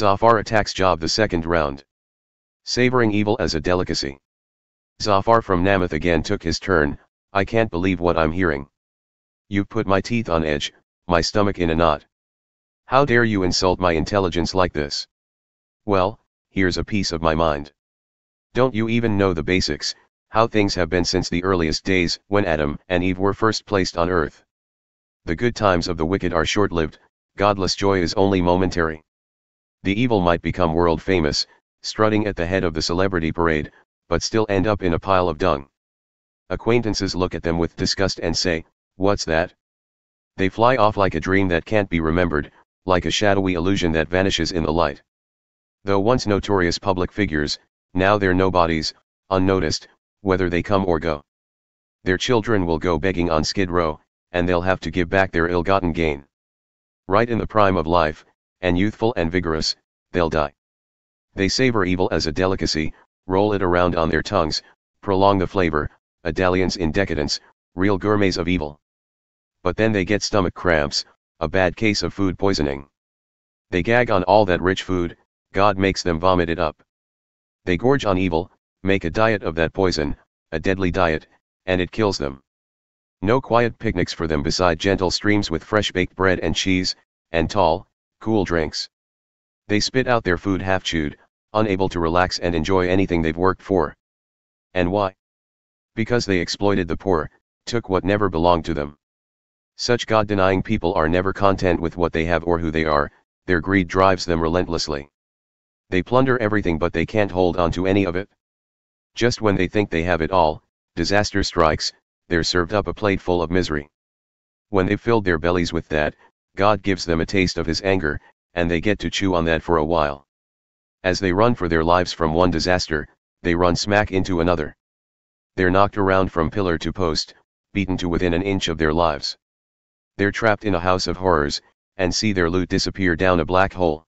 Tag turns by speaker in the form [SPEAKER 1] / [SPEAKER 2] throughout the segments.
[SPEAKER 1] Zophar attacks Job the second round. Savoring evil as a delicacy. Zophar from Naamath again took his turn. I can't believe what I'm hearing. You've put my teeth on edge, my stomach in a knot. How dare you insult my intelligence like this? Well, here's a piece of my mind. Don't you even know the basics, how things have been since the earliest days when Adam and Eve were first placed on earth? The good times of the wicked are short-lived, godless joy is only momentary. The evil might become world famous, strutting at the head of the celebrity parade, but still end up in a pile of dung. Acquaintances look at them with disgust and say, "What's that?" They fly off like a dream that can't be remembered, like a shadowy illusion that vanishes in the light. Though once notorious public figures, now they're nobodies, unnoticed, whether they come or go. Their children will go begging on Skid Row, and they'll have to give back their ill-gotten gain. Right in the prime of life, and youthful and vigorous, they'll die. They savor evil as a delicacy, roll it around on their tongues, prolong the flavor, a dalliance in decadence, real gourmets of evil. But then they get stomach cramps, a bad case of food poisoning. They gag on all that rich food, God makes them vomit it up. They gorge on evil, make a diet of that poison, a deadly diet, and it kills them. No quiet picnics for them beside gentle streams with fresh baked bread and cheese, and tall, cool drinks. They spit out their food half-chewed, unable to relax and enjoy anything they've worked for. And why? Because they exploited the poor, took what never belonged to them. Such God-denying people are never content with what they have or who they are, their greed drives them relentlessly. They plunder everything but they can't hold on to any of it. Just when they think they have it all, disaster strikes, they're served up a plate full of misery. When they've filled their bellies with that, God gives them a taste of his anger, and they get to chew on that for a while. As they run for their lives from one disaster, they run smack into another. They're knocked around from pillar to post, beaten to within an inch of their lives. They're trapped in a house of horrors, and see their loot disappear down a black hole.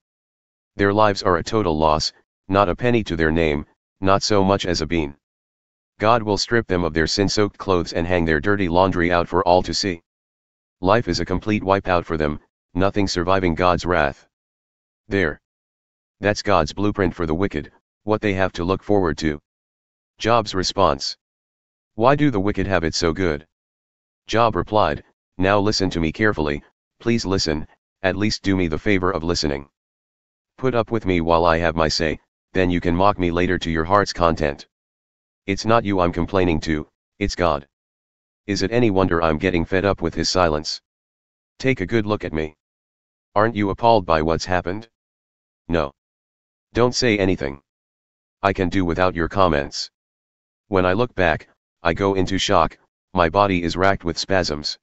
[SPEAKER 1] Their lives are a total loss, not a penny to their name, not so much as a bean. God will strip them of their sin-soaked clothes and hang their dirty laundry out for all to see. Life is a complete wipeout for them, nothing surviving God's wrath. There. That's God's blueprint for the wicked, what they have to look forward to. Job's response. Why do the wicked have it so good? Job replied, now listen to me carefully, please listen, at least do me the favor of listening. Put up with me while I have my say, then you can mock me later to your heart's content. It's not you I'm complaining to, it's God. Is it any wonder I'm getting fed up with his silence? Take a good look at me. Aren't you appalled by what's happened? No. Don't say anything. I can do without your comments. When I look back, I go into shock, my body is racked with spasms.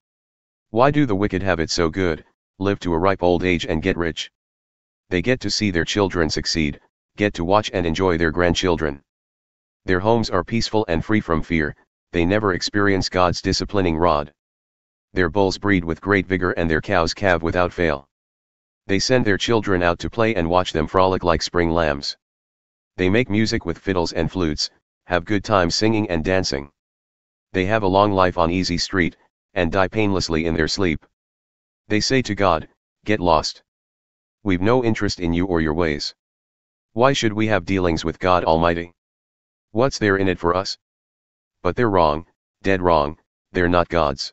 [SPEAKER 1] Why do the wicked have it so good, live to a ripe old age and get rich? They get to see their children succeed, get to watch and enjoy their grandchildren. Their homes are peaceful and free from fear, they never experience God's disciplining rod. Their bulls breed with great vigor and their cows calve without fail. They send their children out to play and watch them frolic like spring lambs. They make music with fiddles and flutes, have good times singing and dancing. They have a long life on easy street, and die painlessly in their sleep. They say to God, get lost. We've no interest in you or your ways. Why should we have dealings with God Almighty? What's there in it for us? But they're wrong, dead wrong, they're not gods.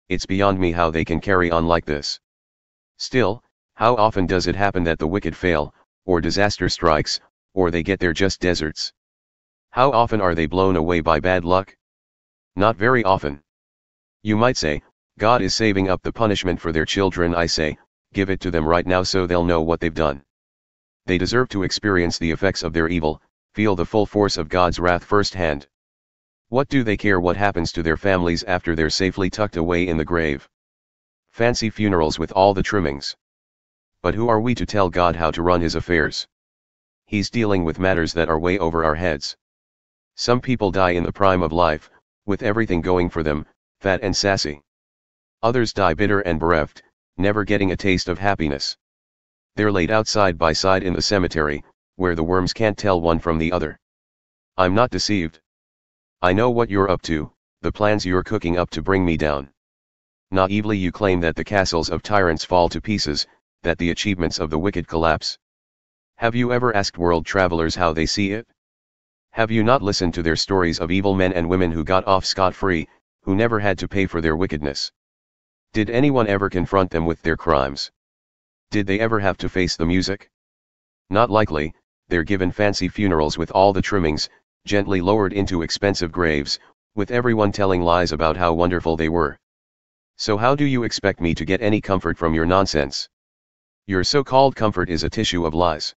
[SPEAKER 1] It's beyond me how they can carry on like this. Still, how often does it happen that the wicked fail, or disaster strikes, or they get there just deserts? How often are they blown away by bad luck? Not very often. You might say, God is saving up the punishment for their children. I say, give it to them right now so they'll know what they've done. They deserve to experience the effects of their evil, feel the full force of God's wrath firsthand. What do they care what happens to their families after they're safely tucked away in the grave? Fancy funerals with all the trimmings. But who are we to tell God how to run his affairs? He's dealing with matters that are way over our heads. Some people die in the prime of life, with everything going for them, fat and sassy. Others die bitter and bereft, never getting a taste of happiness. They're laid out side by side in the cemetery, where the worms can't tell one from the other. I'm not deceived. I know what you're up to, the plans you're cooking up to bring me down. Naively you claim that the castles of tyrants fall to pieces, that the achievements of the wicked collapse. Have you ever asked world travelers how they see it? Have you not listened to their stories of evil men and women who got off scot-free, who never had to pay for their wickedness? Did anyone ever confront them with their crimes? Did they ever have to face the music? Not likely. They're given fancy funerals with all the trimmings, gently lowered into expensive graves, with everyone telling lies about how wonderful they were. So how do you expect me to get any comfort from your nonsense? Your so-called comfort is a tissue of lies.